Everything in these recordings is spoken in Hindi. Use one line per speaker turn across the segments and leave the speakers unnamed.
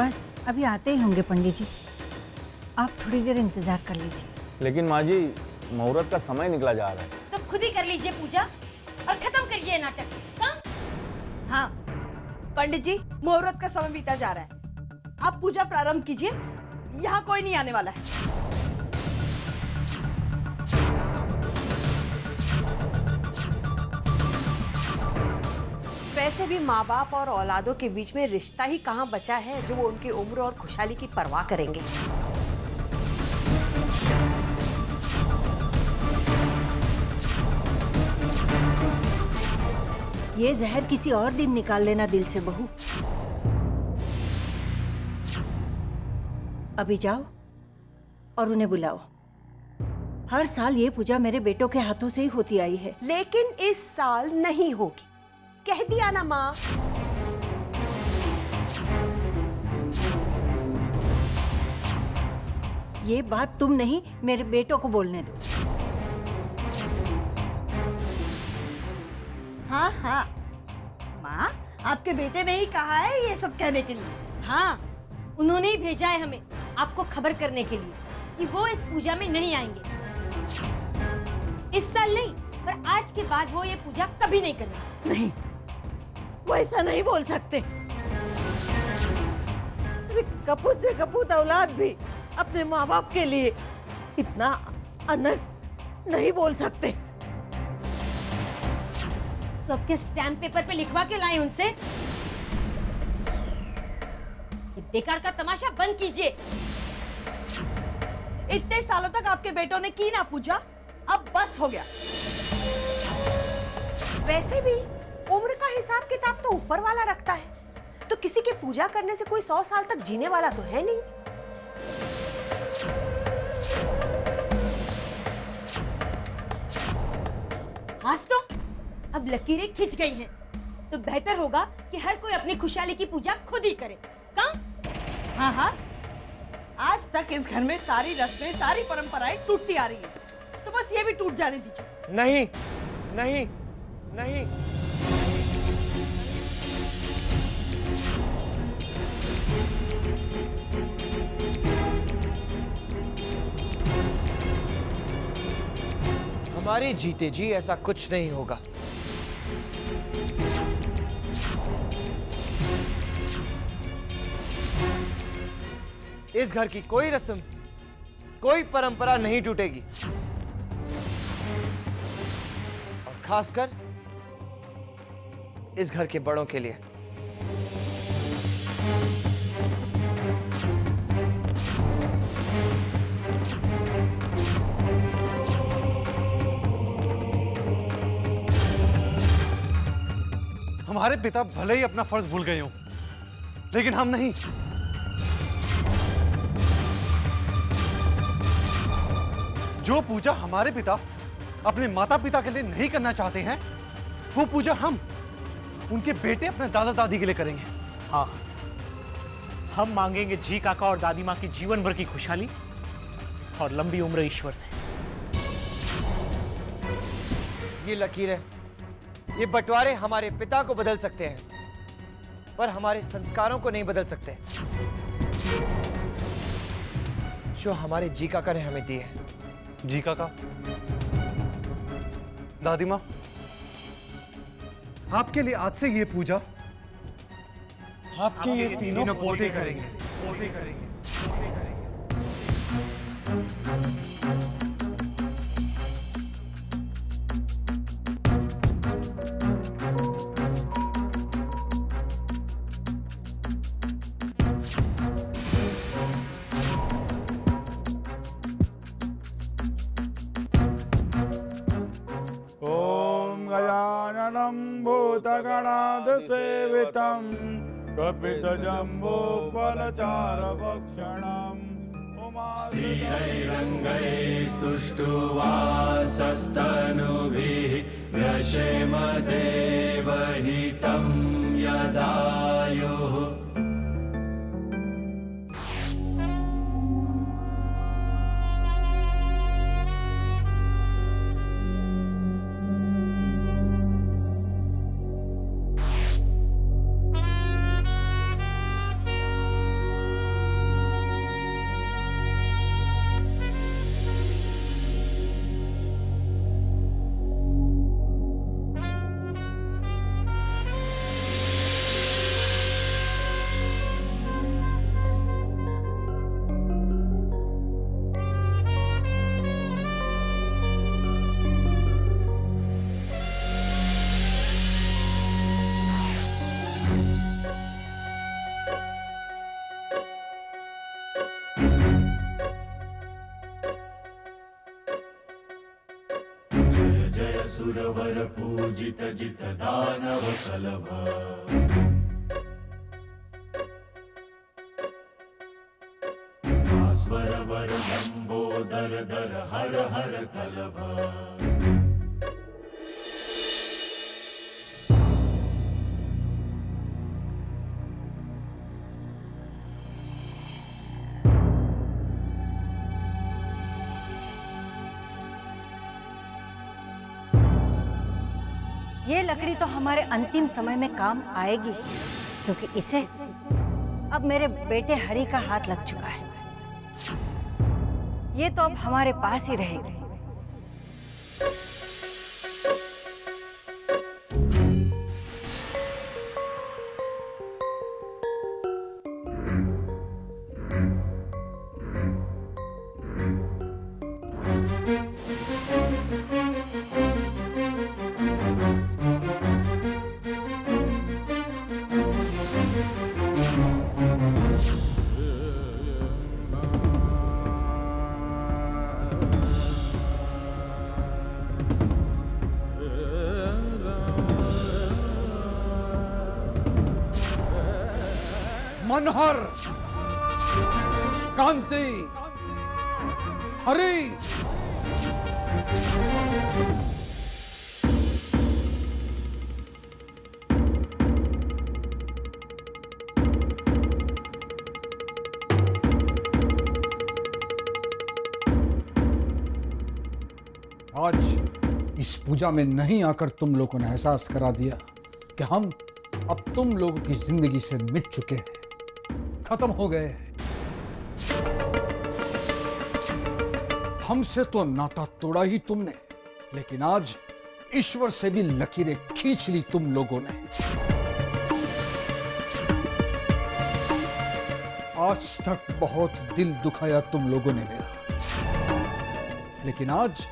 बस अभी आते ही होंगे पंडित जी, आप थोड़ी देर इंतजार कर लीजिए।
लेकिन माँ जी, मुहूर्त का समय निकला जा रहा है।
तो खुद ही कर लीजिए पूजा और खत्म करिए नाटक।
हाँ पंडित जी, मुहूर्त का समय बीता जा रहा है, आप पूजा प्रारंभ कीजिए, यहाँ कोई नहीं आने वाला है। वैसे भी माँ बाप और औलादों के बीच में रिश्ता ही कहाँ बचा है जो वो उनकी उम्र और खुशहाली की परवाह करेंगे।
ये जहर किसी और दिन निकाल लेना दिल से बहू। अभी जाओ और उन्हें बुलाओ। हर साल ये पूजा मेरे बेटों के हाथों से ही होती आई है।
लेकिन इस साल नहीं होगी, कह दिया ना माँ।
ये बात तुम नहीं, मेरे बेटों को बोलने दो।
हाँ हाँ माँ, आपके बेटे ने ही कहा है ये सब कहने के लिए।
हाँ, उन्होंने ही भेजा है हमें आपको खबर करने के लिए कि वो इस पूजा में नहीं आएंगे। इस साल नहीं, पर आज के बाद वो ये पूजा कभी नहीं करेंगे।
नहीं, वो ऐसा नहीं बोल सकते। अरे कपूत से कपूत औलाद भी अपने माँ बाप के लिए इतना अनर्थ नहीं बोल सकते।
तो आपके स्टैम्प पेपर पे लिखवा के लाए उनसे। ये बेकार का तमाशा बंद कीजिए।
इतने सालों तक आपके बेटों ने की ना पूजा, अब बस हो गया। वैसे भी उम्र का हिसाब किताब तो ऊपर वाला रखता है, तो किसी की पूजा करने से कोई 100 साल तक जीने वाला तो है नहीं।
आज तो अब लकीरें खिंच गई हैं, तो बेहतर होगा कि हर कोई अपनी खुशहाली की पूजा खुद ही करे। कहाँ?
हाँ हाँ, आज तक इस घर में सारी रस्में, सारी परंपराएं टूटती आ रही हैं, तो बस ये भी टूट जाने दीजिए।
नहीं नहीं नहीं, हमारी जीते जी ऐसा कुछ नहीं होगा। इस घर की कोई रस्म, कोई परंपरा नहीं टूटेगी, और खासकर इस घर के बड़ों के लिए।
हमारे पिता भले ही अपना फर्ज भूल गए हों, लेकिन हम नहीं। जो पूजा हमारे पिता अपने माता पिता के लिए नहीं करना चाहते हैं, वो पूजा हम उनके बेटे अपने दादा दादी के लिए करेंगे।
हाँ, हम मांगेंगे जी काका और दादी माँ की जीवन भर की खुशहाली और लंबी उम्र ईश्वर से।
ये लकीरें, ये बंटवारे हमारे पिता को बदल सकते हैं, पर हमारे संस्कारों को नहीं बदल सकते जो हमारे जी काका ने हमें दिए हैं।
जी काका, दादी माँ, आपके लिए आज से ये पूजा आपके ये तीनों पोते करेंगे, पोते करेंगे।
ओम गजाननं भूतगणाधिसेवितं कपितजम्बूफलचारभक्षणम्
स्थिरैरङ्गैस्तुष्टुवासस्तनुभिः व्यशेम देवहितं यदायुः। सुरवर पूजित जित दानव सलभ स्वर वर लंबोदर दर हर हर कलभ
ये लकड़ी तो हमारे अंतिम समय में काम आएगी, क्योंकि इसे अब मेरे बेटे हरि का हाथ लग चुका है। ये तो अब हमारे पास ही रहेगी।
मनहर, कांति, हरि। आज इस पूजा में नहीं आकर तुम लोगों ने एहसास करा दिया कि हम अब तुम लोगों की जिंदगी से मिट चुके हैं, खत्म हो गए। हमसे तो नाता तोड़ा ही तुमने, लेकिन आज ईश्वर से भी लकीरें खींच ली तुम लोगों ने। आज तक बहुत दिल दुखाया तुम लोगों ने मेरा, लेकिन आज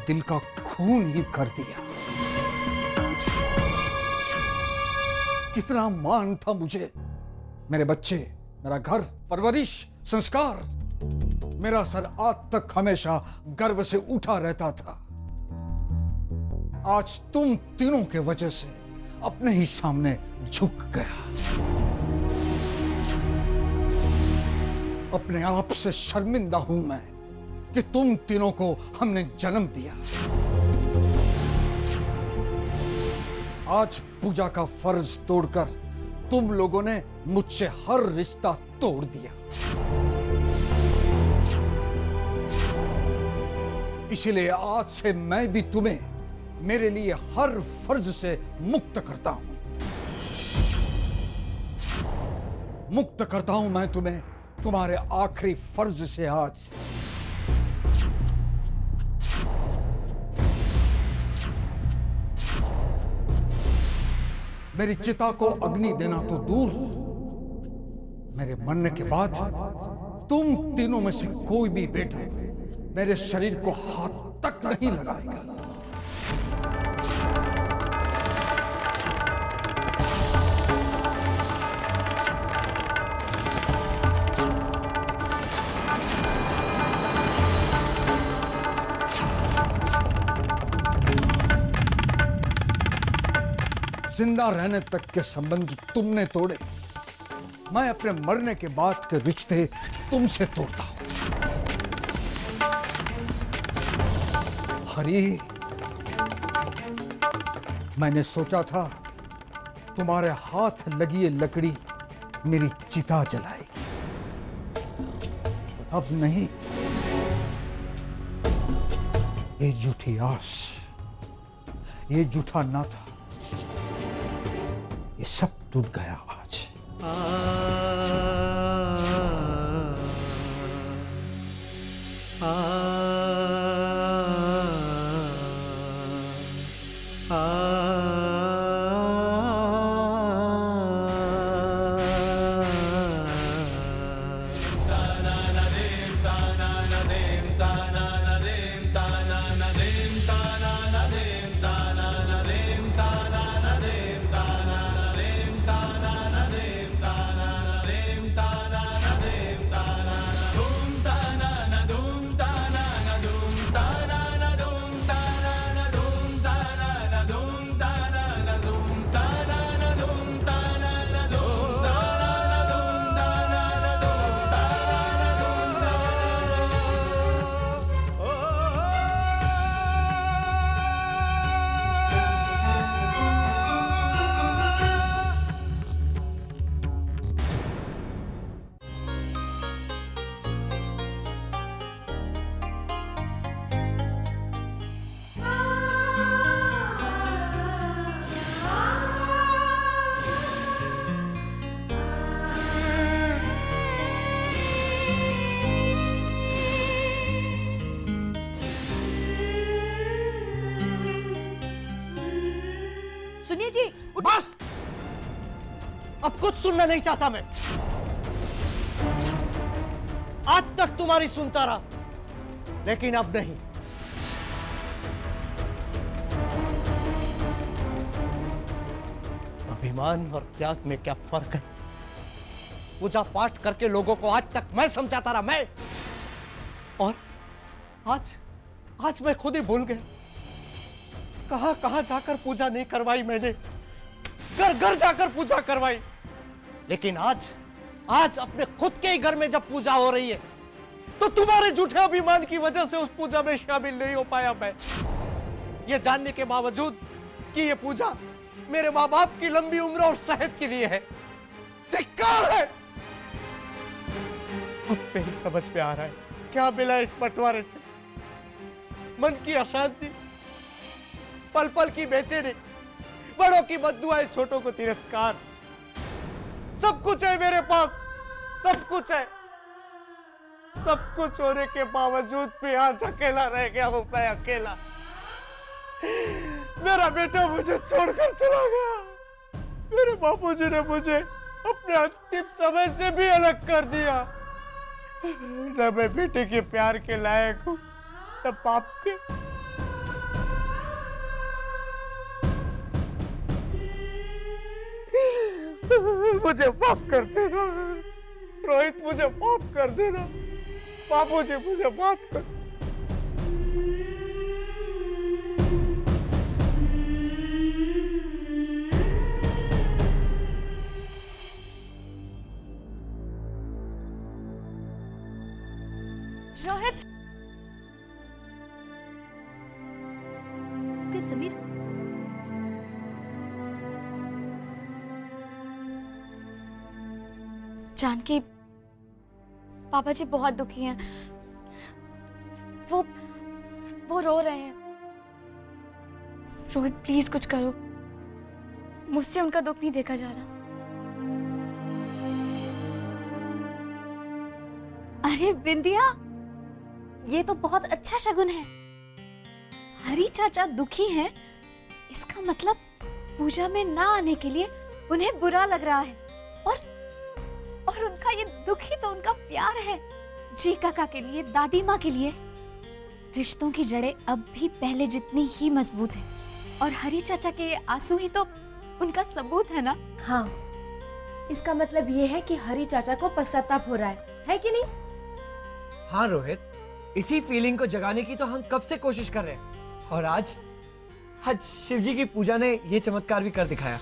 दिल का खून ही कर दिया। कितना मान था मुझे, मेरे बच्चे, मेरा घर, परवरिश, संस्कार। मेरा सर आज तक हमेशा गर्व से उठा रहता था। आज तुम तीनों के वजह से अपने ही सामने झुक गया। अपने आप से शर्मिंदा हूं मैं कि तुम तीनों को हमने जन्म दिया। आज पूजा का फर्ज तोड़कर तुम लोगों ने मुझसे हर रिश्ता तोड़ दिया। इसलिए आज से मैं भी तुम्हें मेरे लिए हर फर्ज से मुक्त करता हूं। मुक्त करता हूं मैं तुम्हें तुम्हारे आखिरी फर्ज से आज। मेरी चिता को अग्नि देना तो दूर, मेरे मरने के बाद तुम तीनों में से कोई भी बेटा मेरे शरीर को हाथ तक नहीं लगाएगा। जिंदा रहने तक के संबंध तुमने तोड़े, मैं अपने मरने के बाद के रिश्ते तुमसे तोड़ता हूं। हरि, मैंने सोचा था तुम्हारे हाथ लगी ये लकड़ी मेरी चिता जलाएगी, अब नहीं। ये झूठी आस, ये झूठा नाता, ये सब टूट गया आज।
सुनिए जी।
बस, अब कुछ सुनना नहीं चाहता मैं। आज तक तुम्हारी सुनता रहा, लेकिन अब नहीं। अभिमान और त्याग में क्या फर्क है? पूजा पाठ करके लोगों को आज तक मैं समझाता रहा, मैं। और आज मैं खुद ही भूल गया। कहां जाकर पूजा नहीं करवाई मैंने, घर घर जाकर पूजा करवाई। लेकिन आज अपने खुद के ही घर में जब पूजा हो रही है, तो तुम्हारे झूठे अभिमान की वजह से उस पूजा में शामिल नहीं हो पाया मैं। ये जानने के बावजूद कि ये पूजा मेरे माँ बाप की लंबी उम्र और सेहत के लिए है। धिक्कार है। अब मेरी समझ में आ रहा है क्या मिला इस बंटवारे से। मन की अशांति, पल पल की बेचैनी, बड़ों की बद्दुआएं, छोटों को तिरस्कार। सब कुछ है मेरे पास, सब कुछ है। सब कुछ होने के बावजूद भी आज अकेला रह गया हूं मैं, अकेला। मेरा बेटा मुझे छोड़कर चला गया। मेरे बापूजी ने मुझे अपने अंतिम समय से भी अलग कर दिया। न मैं बेटे के प्यार के लायक हूं, न बाप के। मुझे माफ कर देना रोहित, मुझे माफ कर देना। बापूजी मुझे माफ कर।
रोहित, समीर,
जानकी, पापा जी बहुत दुखी हैं। वो रो रहे हैं। रोहित प्लीज कुछ करो, मुझसे उनका दुख नहीं देखा जा रहा।
अरे बिंदिया, ये तो बहुत अच्छा शगुन है। हरी चाचा दुखी हैं, इसका मतलब पूजा में ना आने के लिए उन्हें बुरा लग रहा है। और उनका ये दुख ही तो उनका प्यार है, जी काका के लिए, दादी माँ के लिए। रिश्तों की जड़ें अब भी पहले जितनी ही मजबूत है, और हरी चाचा के आंसू ही तो उनका सबूत है ना।
हाँ, इसका मतलब ये है कि हरी चाचा को पश्चाताप हो रहा है कि नहीं?
हाँ रोहित, इसी फीलिंग को जगाने की तो हम कब से कोशिश कर रहे हैं, और आज शिवजी की पूजा ने ये चमत्कार भी कर दिखाया।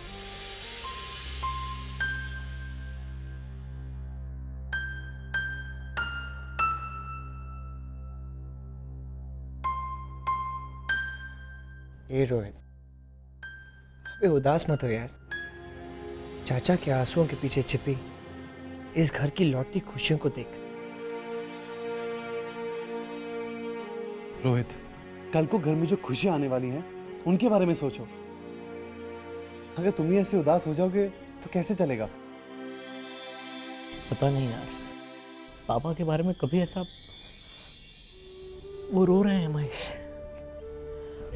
ए रोहित, अबे उदास मत हो यार। चाचा के आंसुओं के पीछे छिपी इस घर की लौटती खुशियों को देख।
रोहित, कल को घर में जो खुशियां आने वाली हैं, उनके बारे में सोचो। अगर तुम ही ऐसे उदास हो जाओगे तो कैसे चलेगा?
पता नहीं यार, पापा के बारे में कभी ऐसा वो रो रहे हैं। मैं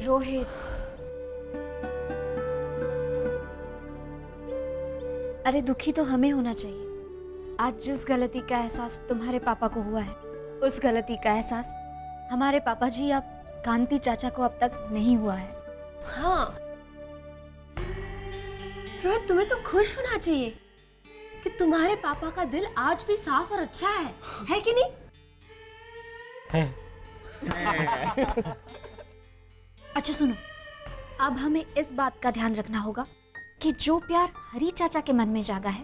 रोहित, अरे दुखी तो हमें होना चाहिए। आज जिस गलती का एहसास तुम्हारे पापा को हुआ है, उस गलती का एहसास हमारे पापा जी या कांति चाचा को अब तक नहीं हुआ है।
हाँ रोहित, तुम्हें तो खुश होना चाहिए कि तुम्हारे पापा का दिल आज भी साफ और अच्छा है कि नहीं?
है।
अच्छा सुनो, अब हमें इस बात का ध्यान रखना होगा कि जो प्यार हरी चाचा के मन में जागा है,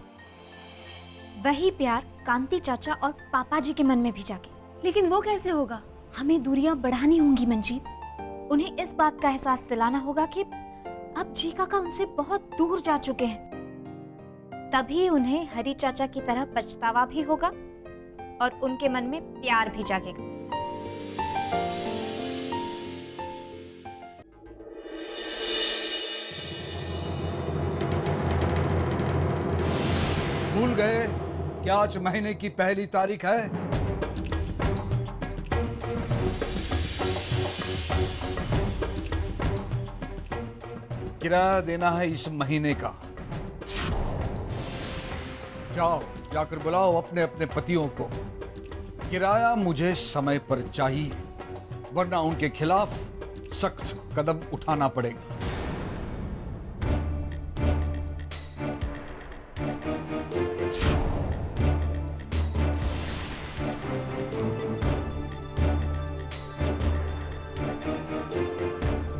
वही प्यार कांति चाचा और पापा जी के मन में भी जागे।
लेकिन वो कैसे होगा?
हमें दूरियां बढ़ानी होंगी मंजीत। उन्हें इस बात का एहसास दिलाना होगा कि अब जी काका उनसे बहुत दूर जा चुके हैं। तभी उन्हें हरी चाचा की तरह पछतावा भी होगा और उनके मन में प्यार भी जागेगा।
भूल गए क्या आज महीने की पहली तारीख है? किराया देना है इस महीने का। जाओ, जाकर बुलाओ अपने अपने पतियों को। किराया मुझे समय पर चाहिए, वरना उनके खिलाफ सख्त कदम उठाना पड़ेगा।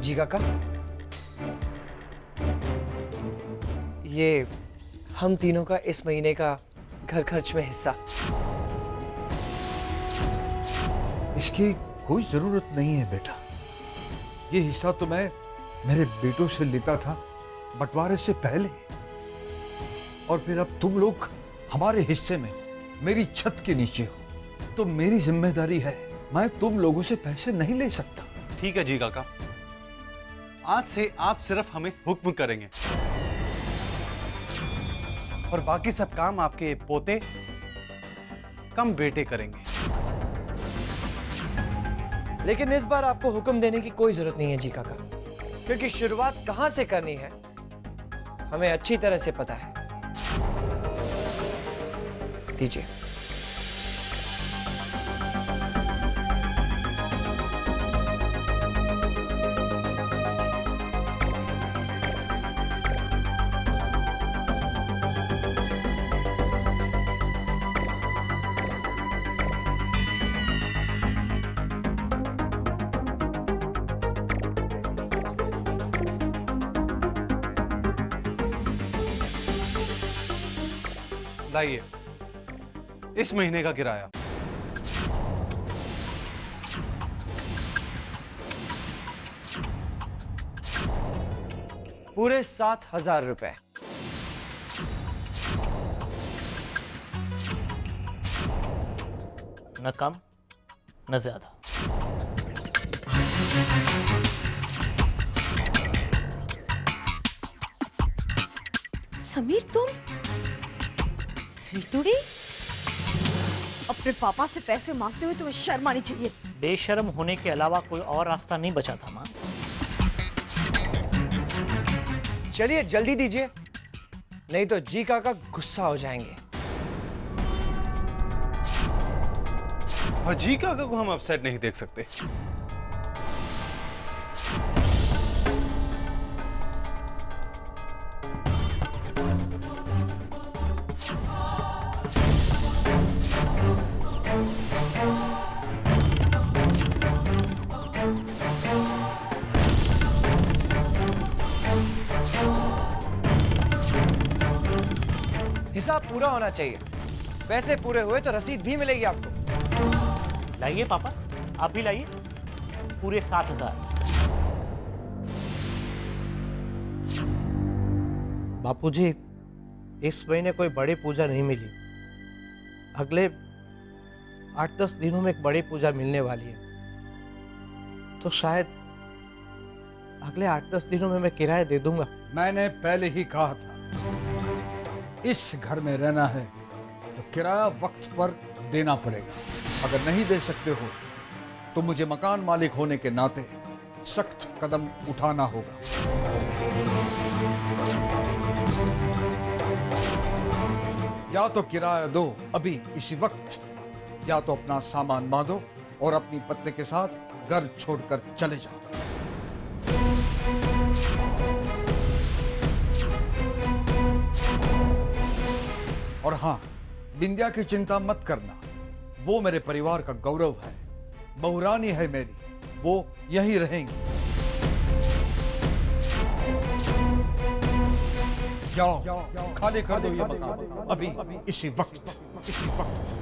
जी काका, ये हम तीनों का इस महीने का घर खर्च में हिस्सा।
इसकी कोई जरूरत नहीं है बेटा। ये हिस्सा तो मैं मेरे बेटों से लेता था बंटवारे से पहले, और फिर अब तुम लोग हमारे हिस्से में मेरी छत के नीचे हो, तो मेरी जिम्मेदारी है, मैं तुम लोगों से पैसे नहीं ले सकता।
ठीक है जी काका, आज से आप सिर्फ हमें हुक्म करेंगे और बाकी सब काम आपके पोते कम बेटे करेंगे।
लेकिन इस बार आपको हुक्म देने की कोई जरूरत नहीं है जी काका, क्योंकि शुरुआत कहां से करनी है हमें अच्छी तरह से पता है। दीजिए।
लाइए इस महीने का किराया।
पूरे 7,000 रुपए।
न कम न ज्यादा।
समीर, तुम स्वीटूड़ी, अपने पापा से पैसे मांगते हुए तुम्हें शर्म आनी चाहिए।
बेशर्म होने के अलावा कोई और रास्ता नहीं बचा था मां।
चलिए जल्दी दीजिए, नहीं तो जी काका गुस्सा हो जाएंगे।
और जी काका को हम अपसेट नहीं देख सकते।
हिसाब पूरा होना चाहिए। पैसे पूरे हुए तो रसीद भी मिलेगी आपको।
लाइए पापा, आप भी लाइए पूरे 7,000।
बापूजी, इस महीने कोई बड़ी पूजा नहीं मिली। अगले 8-10 दिनों में एक बड़ी पूजा मिलने वाली है, तो शायद अगले 8-10 दिनों में मैं किराया दे दूंगा।
मैंने पहले ही कहा था, इस घर में रहना है तो किराया वक्त पर देना पड़ेगा। अगर नहीं दे सकते हो तो मुझे मकान मालिक होने के नाते सख्त कदम उठाना होगा। या तो किराया दो अभी इसी वक्त, या तो अपना सामान बांधो और अपनी पत्नी के साथ घर छोड़कर चले जाओ। और हाँ, बिंदिया की चिंता मत करना, वो मेरे परिवार का गौरव है, बहुरानी है मेरी, वो यहीं रहेंगी। जाओ, खाली कर दो ये मकान अभी इसी वक्त, इसी वक्त।